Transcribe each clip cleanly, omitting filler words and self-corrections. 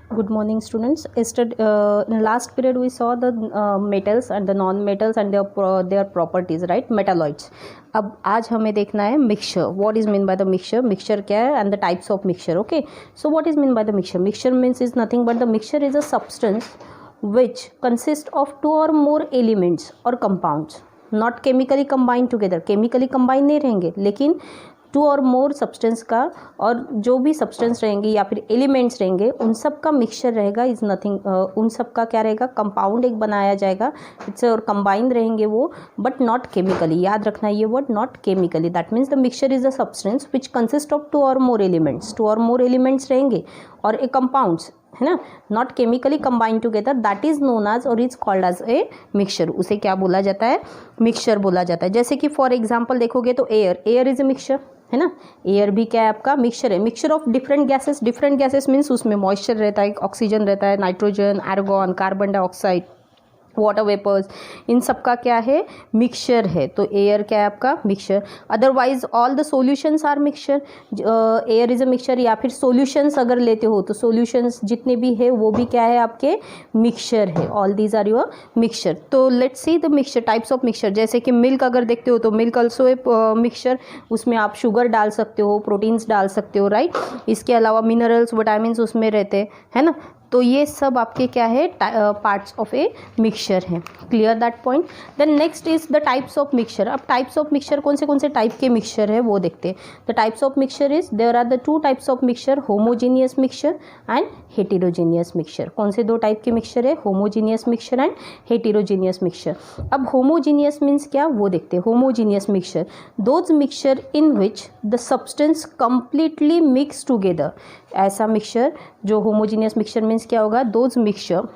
Good morning, students. In last period we saw the metals and the non-metals and their properties, right? Metalloids. अब आज हमें देखना है mixture. What is mean by the mixture? Mixture क्या है and the types of mixture. Okay. So what is mean by the mixture? Mixture means is nothing but the mixture is a substance which consists of two or more elements or compounds. Not chemically combined together. Chemically combine नहीं रहेंगे, लेकिन to or more substance का और जो भी substance रहेंगे या फिर एलिमेंट्स रहेंगे उन सब का मिक्सचर रहेगा. इज़ नथिंग, उन सब का क्या रहेगा, कंपाउंड एक बनाया जाएगा. इट्स और कंबाइंड रहेंगे वो, बट नॉट केमिकली. याद रखना ये word, not chemically. That means the mixture is a substance which consist of two or more elements. To or more elements रहेंगे और ए कंपाउंड्स, है ना, not chemically combined together. That is known as or is called as a mixture. उसे क्या बोला जाता है, mixture बोला जाता है. जैसे कि फॉर एग्जांपल देखोगे तो एयर इज ए मिक्सचर, है ना. एयर भी क्या है आपका, मिक्सचर है. Mixture of different gases. Different gases means उसमें मॉइस्चर रहता है, ऑक्सीजन रहता है, nitrogen, argon, carbon dioxide, water vapours, इन सब का क्या है, मिक्सचर है. तो एयर क्या है आपका, mixture. Otherwise all the solutions are mixture. Air is a mixture. या फिर सॉल्यूशंस अगर लेते हो तो सॉल्यूशंस जितने भी है वो भी क्या है, आपके मिक्सचर है. All these are your mixture. तो let's see the mixture, types of mixture. जैसे कि मिल्क अगर देखते हो तो मिल्क ऑल्सो ए मिक्सचर. उसमें आप शुगर डाल सकते हो, प्रोटीन्स डाल सकते हो, राइट. इसके अलावा मिनरल्स, विटामिन्स उसमें रहते हैं ना. तो ये सब आपके क्या है, पार्ट्स ऑफ ए मिक्सचर हैं. Clear that point. Then next is the types of mixture. अब टाइप्स ऑफ मिक्सचर कौन से टाइप के मिक्सचर है वो देखते हैं. The types of mixture is, there are the two types of mixture, homogeneous mixture and heterogeneous mixture. कौन से दो टाइप के मिक्सचर है, homogeneous mixture and heterogeneous mixture. अब होमोजीनियस मीन्स क्या, वो देखते हैं. Homogeneous mixture, those mixture in which the substance completely mix together. ऐसा मिक्सचर जो होमोजीनियस मिक्सचर मीन्स क्या होगा, those mixture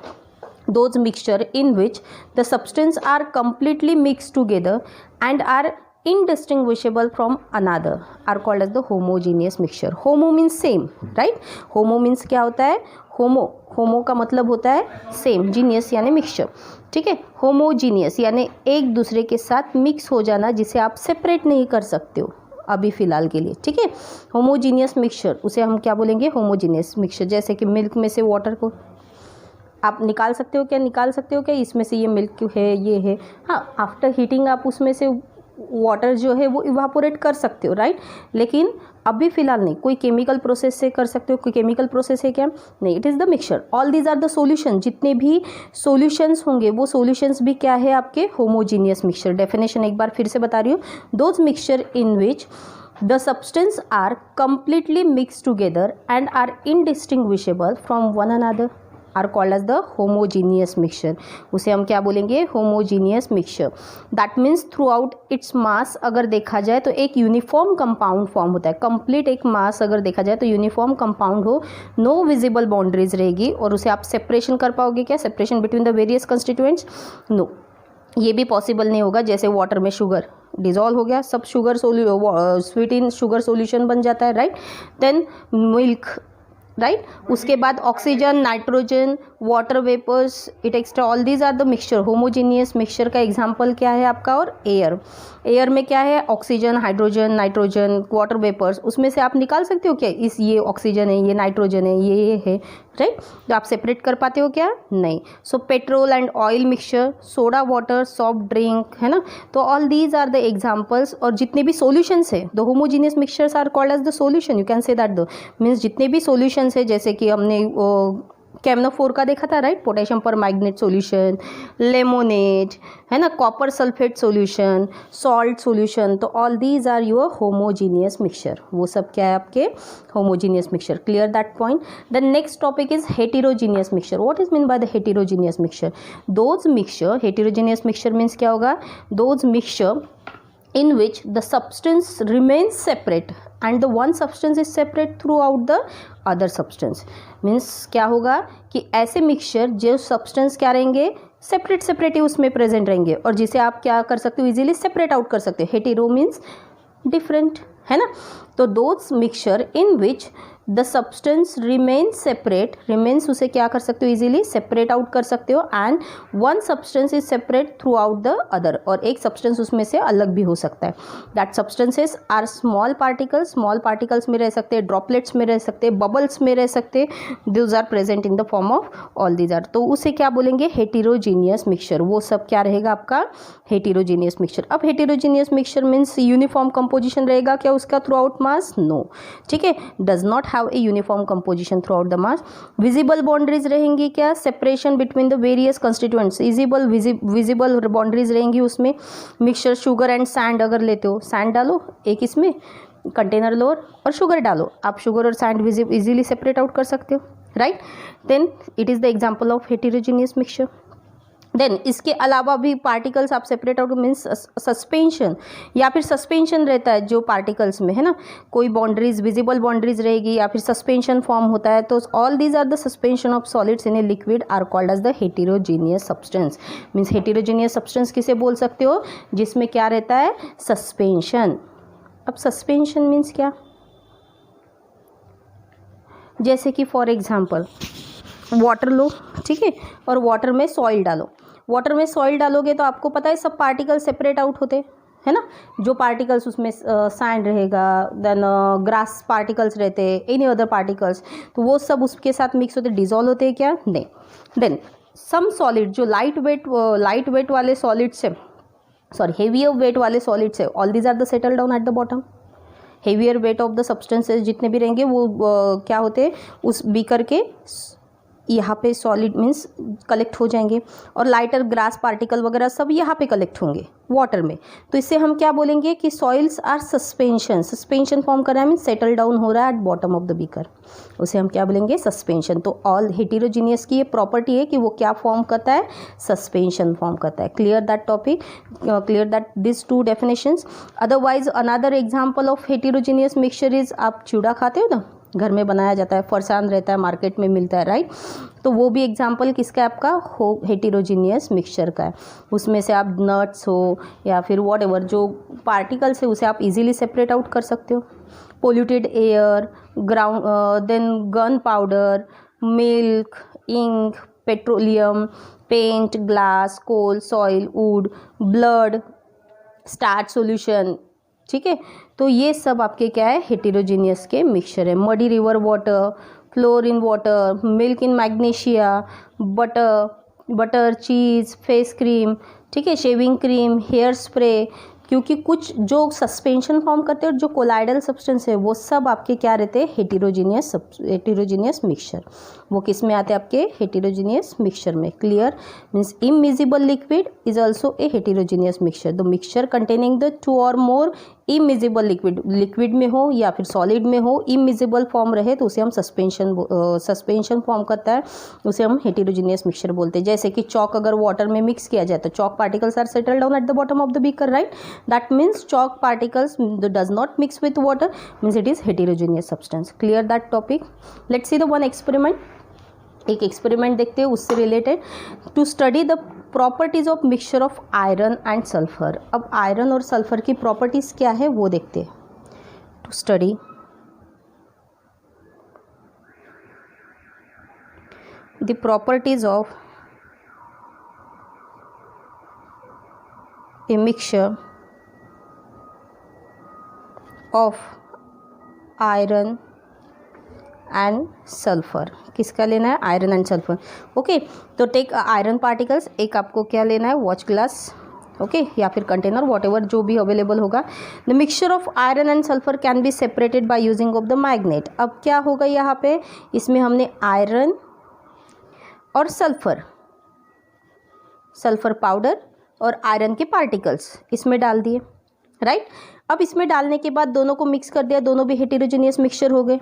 in which the substance are completely mixed together and are indistinguishable from another are called as the homogeneous mixture. Homo means same, right? Homo means क्या होता है, होमो का मतलब होता है सेम, जीनियस यानी मिक्सचर, ठीक है. होमोजीनियस यानी एक दूसरे के साथ मिक्स हो जाना, जिसे आप सेपरेट नहीं कर सकते हो अभी फ़िलहाल के लिए, ठीक है. होमोजीनियस मिक्सचर, उसे हम क्या बोलेंगे, होमोजीनियस मिक्सचर. जैसे कि मिल्क में से वाटर को आप निकाल सकते हो क्या, इसमें से ये मिल्क है, ये है. हाँ, आफ्टर हीटिंग आप उसमें से वाटर जो है वो इवापोरेट कर सकते हो, राइट. लेकिन अभी फ़िलहाल नहीं. कोई केमिकल प्रोसेस से कर सकते हो, कोई केमिकल प्रोसेस है क्या, नहीं. It is the mixture. All these are the solution. जितने भी सॉल्यूशंस होंगे वो सॉल्यूशंस भी क्या है, आपके होमोजीनियस मिक्सचर. डेफिनेशन एक बार फिर से बता रही हूँ. Those mixture in which the substance are completely mixed together and are indistinguishable from one another are called as the homogeneous mixture. उसे हम क्या बोलेंगे, homogeneous mixture. That means throughout its mass अगर देखा जाए तो एक यूनिफॉर्म कंपाउंड फॉर्म होता है. कंप्लीट एक मास अगर देखा जाए तो यूनिफॉर्म कंपाउंड हो, नो विजिबल बाउंड्रीज रहेगी, और उसे आप सेपरेशन कर पाओगे क्या, separation between the various constituents, no, ये भी पॉसिबल नहीं होगा. जैसे वाटर में शुगर डिजॉल्व हो गया, सब sugar sweet in sugar solution बन जाता है, राइट. Then milk, right. उसके बाद oxygen, nitrogen, water vapours, it extra, all these are the mixture. Homogeneous mixture का एग्जांपल क्या है आपका, और एयर में क्या है, oxygen, hydrogen, nitrogen, water vapours. उसमें से आप निकाल सकते हो क्या, ये ऑक्सीजन है, ये नाइट्रोजन है, ये है, राइट. तो आप सेपरेट कर पाते हो क्या, नहीं. So petrol and oil mixture, soda water, soft drink, है ना. तो all these are the examples. और जितने भी सॉल्यूशंस है, the homogeneous mixtures are called as the solution. You can say that the means जितने भी सॉल्यूशंस है, जैसे कि हमने कैमनोफोर का देखा था, right. Potassium permanganate solution, lemonade, है ना, copper sulphate solution, salt solution. तो all these are your homogeneous mixture. वो सब क्या है, आपके homogeneous mixture. Clear that point. The next topic is heterogeneous mixture. What is mean by the heterogeneous mixture, those mixture. Heterogeneous mixture means क्या होगा, those mixture in which the substance remains separate and the one substance is separate throughout the other substance. means क्या होगा कि ऐसे mixture जो substance क्या रहेंगे, separate ही उसमें प्रेजेंट रहेंगे, और जिसे आप क्या कर सकते हो, इजीली सेपरेट आउट कर सकते हो. हेटेरो मीन्स डिफरेंट, है ना. तो those mixture in which the substance remain separate, remains उसे क्या कर सकते हो, इजीली सेपरेट आउट कर सकते हो, and one substance is separate through out the other, और एक सब्सटेंस उसमें से अलग भी हो सकता है. That substances are small particles, small particles में रह सकते हैं, ड्रॉपलेट्स में रह सकते हैं, बबल्स में रह सकते हैं, this are present in the form of all these are. तो उसे क्या बोलेंगे, हेटेरोजीनियस मिक्सचर. वो सब क्या रहेगा आपका, हेटेरोजीनियस मिक्सचर. अब heterogeneous mixture means uniform composition रहेगा क्या उसका थ्रू आउट मास, नो. ठीक है, does not have a uniform composition through out the mass. Visible boundaries रहेंगी क्या, separation between the various constituents, visible boundaries रहेंगी उसमें. मिक्सचर शुगर एंड सैंड अगर लेते हो, सैंड डालो एक इसमें कंटेनर लो और शुगर डालो, आप शुगर और सैंड इजीली सेपरेट आउट कर सकते हो, right. Then it is the example of heterogeneous mixture. Then इसके अलावा भी पार्टिकल्स आप सेपरेट आउट मीन्स सस्पेंशन, या फिर सस्पेंशन रहता है जो पार्टिकल्स में है ना, कोई बाउंड्रीज विजिबल बाउंड्रीज रहेगी या फिर सस्पेंशन फॉर्म होता है. तो all these are the suspension of solids in a liquid are called as the heterogeneous substance. Means heterogeneous substance किसे बोल सकते हो, जिसमें क्या रहता है, सस्पेंशन. अब सस्पेंशन मीन्स क्या, जैसे कि फॉर एग्जांपल वाटर लो, ठीक है, और वाटर में सॉइल डालो. वाटर में सॉइल डालोगे तो आपको पता है सब पार्टिकल सेपरेट आउट होते है ना. जो पार्टिकल्स उसमें सैंड रहेगा, देन ग्रास पार्टिकल्स रहते हैं, एनी अदर पार्टिकल्स, तो वो सब उसके साथ मिक्स होते, डिजॉल्व होते हैं क्या, नहीं. देन सम सॉलिड जो लाइट वेट वाले सॉलिड्स है, सॉरी हेवियर वेट वाले सॉलिड्स है, all these are the settle down at the bottom. Heavier weight of the substances जितने भी रहेंगे वो क्या होते हैं, उस बीकर के यहाँ पे सॉलिड मीन्स कलेक्ट हो जाएंगे, और लाइटर ग्रास पार्टिकल वगैरह सब यहाँ पे कलेक्ट होंगे वाटर में. तो इससे हम क्या बोलेंगे कि soils are suspension, suspension form कर रहा है मीन्स सेटल डाउन हो रहा है at bottom of the beaker, उसे हम क्या बोलेंगे, सस्पेंशन. तो ऑल हेटेरोजीनियस की ये प्रॉपर्टी है कि वो क्या फॉर्म करता है, सस्पेंशन फॉर्म करता है. Clear that topic, clear that this to definitions. Otherwise another example of heterogeneous mixture is, आप चिवड़ा खाते हो ना, घर में बनाया जाता है, फरसान रहता है, मार्केट में मिलता है, राइट. तो वो भी एग्जांपल किसका है आपका, हेटेरोजीनियस मिक्सचर का है. उसमें से आप नट्स हो या फिर व्हाटएवर जो पार्टिकल्स है उसे आप इजीली सेपरेट आउट कर सकते हो. Polluted air, ground, then gun powder, milk, ink, petroleum, paint, glass, coal, soil, wood, blood, starch solution. ठीक है, तो ये सब आपके क्या है, हेटेरोजीनियस के मिक्सचर है. Muddy river water, floor in water, milk in magnesia, butter, cheese, face cream, ठीक है, शेविंग क्रीम, हेयर स्प्रे. क्योंकि कुछ जो सस्पेंशन फॉर्म करते हैं और जो कोलाइडल सब्सटेंस है वो सब आपके क्या रहते हैं, हेटेरोजीनियस मिक्सचर. वो किस में आते हैं, आपके हेटेरोजीनियस मिक्सचर में. Clear. Means immiscible liquid is also a heterogeneous mixture. The mixture containing the two or more immiscible liquid में हो या फिर सॉलिड में हो, इमिजिबल फॉर्म रहे तो उसे हम सस्पेंशन फॉर्म करता है, उसे हम हेटेरोजीनियस मिक्सचर बोलते हैं. जैसे कि चॉक अगर वाटर में मिक्स किया जाए तो chalk particles are settle down at the bottom of the beaker, right. That means chalk particles does not mix with water, means it is heterogeneous substance. Clear that topic. Let's see the one experiment. एक experiment देखते हैं उससे related. To study the properties of mixture of iron and sulphur. अब iron और sulphur की properties क्या है वो देखते हैं. To study the properties of a mixture of iron and sulphur. किसका लेना है, आयरन एंड सल्फर. ओके, तो टेक आयरन पार्टिकल्स. एक आपको क्या लेना है, वॉच ग्लास, ओके, या फिर कंटेनर, वॉटएवर जो भी अवेलेबल होगा. The mixture of iron and sulphur can be separated by using of the magnet. अब क्या होगा यहाँ पे, इसमें हमने आयरन और सल्फर पाउडर और आयरन के पार्टिकल्स इसमें डाल दिए, राइट. अब इसमें डालने के बाद दोनों को मिक्स कर दिया, दोनों भी हेटेरोजीनियस मिक्सचर हो गए.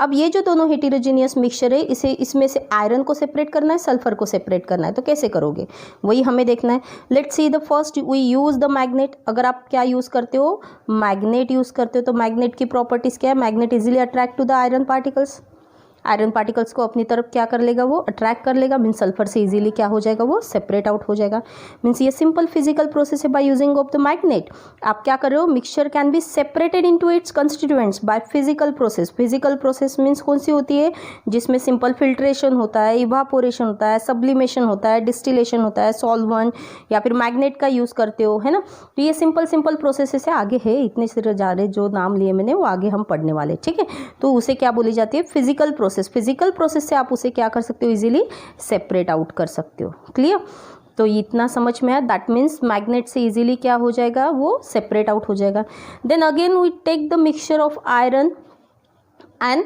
अब ये जो दोनों हेटेरोजीनियस मिक्सचर है इसे इसमें से आयरन को सेपरेट करना है, सल्फर को सेपरेट करना है. तो कैसे करोगे, वही हमें देखना है. Let's see the first we use the magnet. अगर आप क्या यूज़ करते हो, मैग्नेट यूज़ करते हो, तो मैग्नेट की प्रॉपर्टीज़ क्या है, magnet easily attract to the iron particles iron particles को अपनी तरफ क्या कर लेगा, वो अट्रैक्ट कर लेगा, मीन्स सल्फर से इजीली क्या हो जाएगा, वो सेपरेट आउट हो जाएगा। मीन्स ये सिंपल फिजिकल प्रोसेस है by using of the magnet. आप क्या कर रहे हो, mixture can be separated into its constituents by physical process. Physical process means कौन सी होती है, जिसमें सिंपल फिल्ट्रेशन होता है, इवापोरेशन होता है, सब्लिमेशन होता है, डिस्टिलेशन होता है, सॉल्वेंट या फिर मैग्नेट का यूज़ करते हो, है ना। तो ये सिंपल प्रोसेस से आगे है, इतने से ज़्यादा जो नाम लिए मैंने वो आगे हम पढ़ने वाले, ठीक है। तो उसे क्या बोली जाती है, फिजिकल प्रोसेस। फिजिकल प्रोसेस से आप उसे क्या कर सकते हो, इजीली सेपरेट आउट कर सकते हो। क्लियर, तो इतना समझ में आया। दैट मीन्स मैग्नेट से इजीली क्या हो जाएगा, वो सेपरेट आउट हो जाएगा। Then again we take the mixture of iron and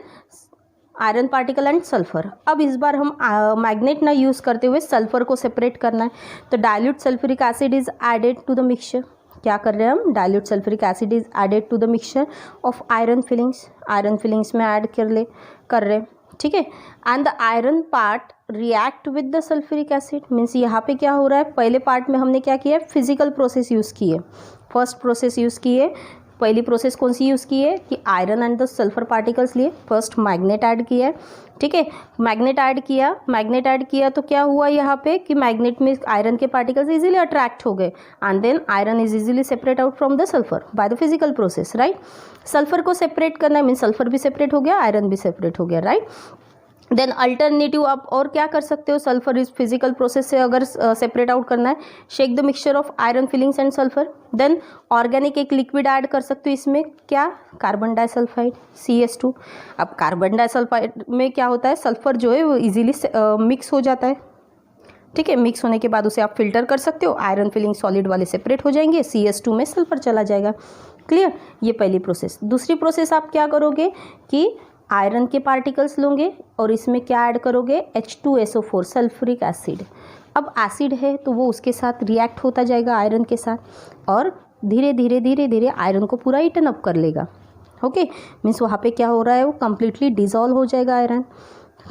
iron particle and sulphur. अब इस बार हम मैग्नेट ना यूज़ करते हुए सल्फर को सेपरेट करना है, तो dilute sulphuric acid is added to the mixture. क्या कर रहे हैं हम, dilute sulphuric acid is added to the mixture of iron filings. Iron filings में ऐड कर रहे, ठीक है। And the iron part react with the sulphuric acid. Means यहाँ पे क्या हो रहा है, पहले पार्ट में हमने क्या किया है, फिजिकल प्रोसेस यूज़ की है, फर्स्ट प्रोसेस यूज़ की है। पहली प्रोसेस कौन सी यूज़ की है कि iron and the sulphur particles लिए, फर्स्ट मैग्नेट ऐड किया है, ठीक है। मैग्नेट ऐड किया तो क्या हुआ यहाँ पे कि मैग्नेट में आयरन के पार्टिकल्स इजीली अट्रैक्ट हो गए and then iron is easily separate out from the sulphur by the physical process, right. Sulphur को सेपरेट करना है, मीन सल्फर भी सेपरेट हो गया, आयरन भी सेपरेट हो गया, राइट। देन अल्टरनेटिव आप और क्या कर सकते हो, सल्फर इस फिजिकल प्रोसेस से अगर सेपरेट आउट करना है, shake the mixture of iron filings and sulphur. Then organic एक लिक्विड ऐड कर सकते हो इसमें, क्या, कार्बन डाइसल्फाइड CH2। अब कार्बन डाइसल्फाइड में क्या होता है, सल्फर जो है वो इजीली मिक्स हो जाता है, ठीक है। मिक्स होने के बाद उसे आप फिल्टर कर सकते हो, आयरन फिलिंग सॉलिड वाले सेपरेट हो जाएंगे, CH2 में सल्फर चला जाएगा। क्लियर, ये पहली प्रोसेस। दूसरी प्रोसेस आप क्या करोगे कि आयरन के पार्टिकल्स लोगे और इसमें क्या ऐड करोगे, H2SO4 सल्फ्यूरिक एसिड। अब एसिड है तो वो उसके साथ रिएक्ट होता जाएगा आयरन के साथ और धीरे धीरे आयरन को पूरा ईटन अप कर लेगा, ओके। मीन्स वहाँ पे क्या हो रहा है, वो कम्प्लीटली डिजॉल्व हो जाएगा आयरन,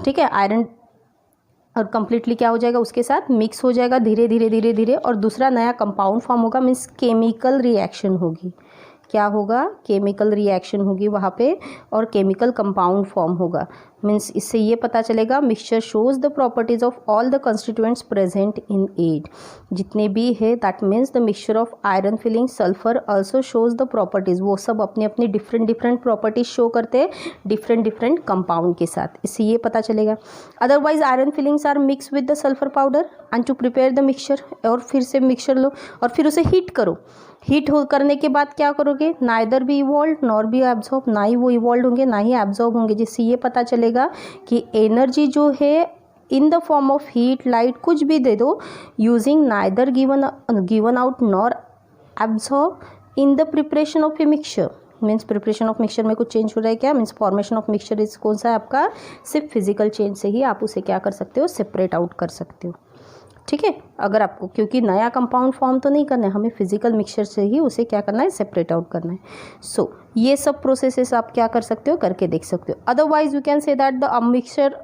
ठीक है। आयरन और कम्प्लीटली क्या हो जाएगा, उसके साथ मिक्स हो जाएगा धीरे धीरे और दूसरा नया कंपाउंड फॉर्म होगा। मीन्स केमिकल रिएक्शन होगी, क्या होगा, केमिकल रिएक्शन होगी वहाँ पे और केमिकल कंपाउंड फॉर्म होगा। मीन्स इससे ये पता चलेगा mixture shows the properties of all the constituents present in it. जितने भी है that means the mixture of iron filling sulphur also shows the properties. वो सब अपनी अपनी डिफरेंट प्रॉपर्टीज शो करते हैं डिफरेंट कंपाउंड के साथ, इससे ये पता चलेगा। Otherwise iron filings are mix with the sulphur powder and to prepare the mixture. और फिर से मिक्सचर लो और फिर उसे हीट करो। हीट करने के बाद क्या करोगे, neither be evolve nor be absorb, ना ही वो इवॉल्व होंगे ना ही एब्जॉर्ब होंगे, जिससे ये पता चलेगा कि एनर्जी जो है in the form of heat, light, कुछ भी दे दो, using neither given out nor absorb in the preparation of a mixture. Means preparation of mixture में कुछ चेंज हो रहा है क्या, means formation of mixture is कौन सा है आपका, सिर्फ फिजिकल चेंज से ही आप उसे क्या कर सकते हो, सेपरेट आउट कर सकते हो, ठीक है। अगर आपको, क्योंकि नया कंपाउंड फॉर्म तो नहीं करना है, हमें फिजिकल मिक्सचर से ही उसे क्या करना है, सेपरेट आउट करना है। सो ये सब प्रोसेसेस आप क्या कर सकते हो, करके देख सकते हो। Otherwise you can say that the mixture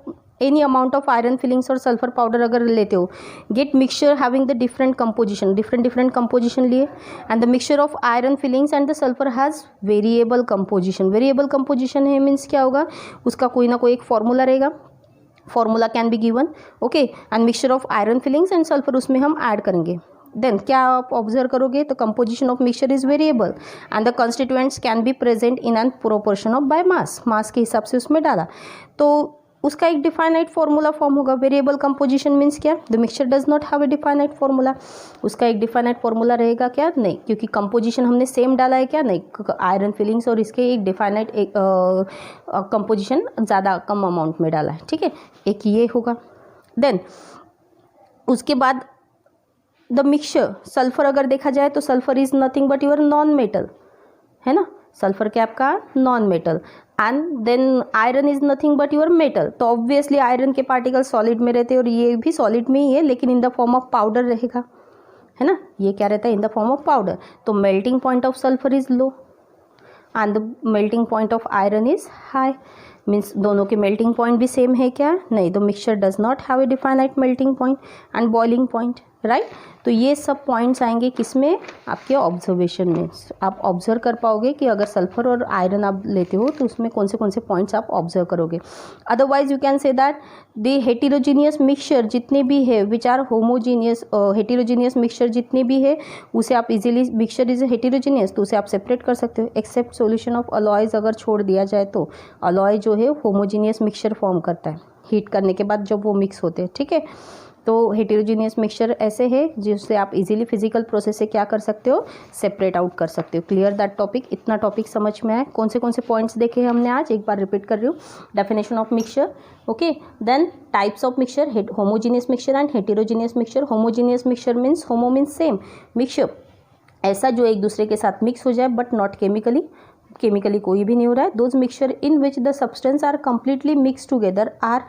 any amount of iron filings और सल्फर पाउडर अगर लेते हो, get mixture having the different composition लिए and the mixture of iron filings and the sulphur has variable composition है। Means क्या होगा, उसका कोई ना कोई एक फॉर्मूला रहेगा, formula can be given, okay. And mixture of iron filings and sulphur उसमें हम ऐड करेंगे। देन क्या आप ऑब्जर्व करोगे, तो composition of mixture is variable and the constituents can be present in an proportion of by mass के हिसाब से उसमें डाला, तो उसका एक डिफाइनाइट फॉर्मूला फॉर्म होगा। वेरिएबल कंपोजिशन मीन्स क्या, the mixture does not have a definite formula. उसका एक डिफाइनाइट फॉर्मूला रहेगा क्या, नहीं, क्योंकि कंपोजिशन हमने सेम डाला है क्या, नहीं, आयरन फिलिंग्स और इसके एक डिफाइनाइट एक कंपोजिशन ज़्यादा कम अमाउंट में डाला है, ठीक है, एक ये होगा। देन उसके बाद द मिक्सचर, सल्फर अगर देखा जाए तो sulphur is nothing but your non metal, है ना, सल्फर क्या आपका non metal. And then iron is nothing but your metal, तो ऑब्वियसली आयरन के पार्टिकल सॉलिड में रहते हैं और ये भी सॉलिड में ही है, लेकिन in the form of powder रहेगा, है ना, ये क्या रहता है, in the form of powder. तो melting point of sulphur is low and the melting point of iron is high. Means दोनों के मेल्टिंग पॉइंट भी सेम है क्या, नहीं, the mixture does not have a definite melting point and boiling point, right. तो ये सब points आएंगे किसमें, आपके ऑब्जर्वेशन में। आप ऑब्जर्व कर पाओगे कि अगर सल्फर और आयरन आप लेते हो तो उसमें कौन से पॉइंट्स आप ऑब्जर्व करोगे। Otherwise you can say that the heterogeneous mixture जितने भी है which are homogeneous, heterogeneous mixture जितने भी है उसे आप इजीली, मिक्सचर इज हेटेरोजीनियस तो उसे आप सेपरेट कर सकते हो, एक्सेप्ट सॉल्यूशन ऑफ अलॉयज अगर छोड़ दिया जाए तो अलॉय जो है होमोजीनियस मिक्सचर फॉर्म करता है हीट करने के बाद जब वो मिक्स होते हैं, ठीक है। तो हेटेरोजीनियस मिक्सचर ऐसे है जिससे आप इजीली फिजिकल प्रोसेस से क्या कर सकते हो, सेपरेट आउट कर सकते हो। क्लियर दैट टॉपिक, इतना टॉपिक समझ में आए। कौन से पॉइंट्स देखे हैं हमने आज, एक बार रिपीट कर रही हूँ। Definition of mixture, okay, then types of mixture, homogeneous mixture and heterogeneous mixture. Homogeneous mixture means, homo means same, mixture ऐसा जो एक दूसरे के साथ मिक्स हो जाए बट नॉट केमिकली कोई भी नहीं हो रहा है। Those mixture in which the substance are completely mix together are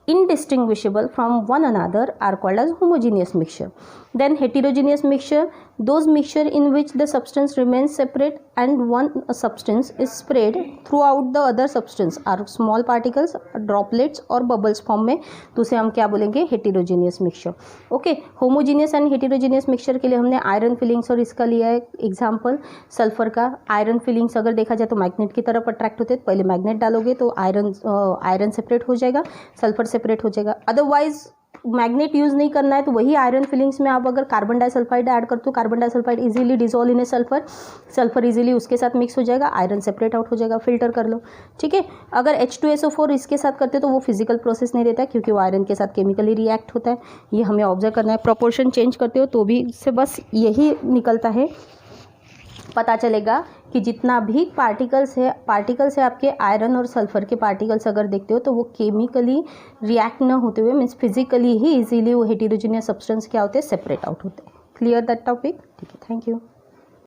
indistinguishable from one another are called as homogeneous mixture. Then heterogeneous mixture, those mixture in which the substance remains separate and one substance is spread throughout the other substance are small particles, droplets और bubbles form में, तो उसे हम क्या बोलेंगे, heterogeneous mixture। Okay, homogeneous and heterogeneous mixture के लिए हमने आयरन फिलिंग्स और इसका लिया है एग्जाम्पल सल्फर का। आयरन फिलिंग्स अगर देखा जाए तो मैग्नेट की तरफ अट्रैक्ट होते हैं, पहले मैग्नेट डालोगे तो आयरन सेपरेट हो जाएगा, सल्फर सेपरेट हो जाएगा। अदरवाइज मैग्नेट यूज़ नहीं करना है तो वही आयरन फिलिंग्स में आप अगर कार्बन डाइसल्फाइड ऐड करते हो, carbon disulphide easily dissolve in A sulphur easily उसके साथ मिक्स हो जाएगा, आयरन सेपरेट आउट हो जाएगा, फिल्टर कर लो, ठीक है। अगर H2SO4 इसके साथ करते हो तो वो फिजिकल प्रोसेस नहीं रहता है क्योंकि वो आयरन के साथ केमिकली रिएक्ट होता है, ये हमें ऑब्जर्व करना है। प्रोपोर्शन चेंज करते हो तो भी इससे बस यही निकलता है, पता चलेगा कि जितना भी पार्टिकल्स है आपके आयरन और सल्फर के पार्टिकल्स अगर देखते हो तो वो केमिकली रिएक्ट न होते हुए मीन्स फिजिकली ही इजीली वो हेटेरोजेनियस सब्सटेंस क्या होते हैं, सेपरेट आउट होते हैं। क्लियर दैट टॉपिक, ठीक है, थैंक यू।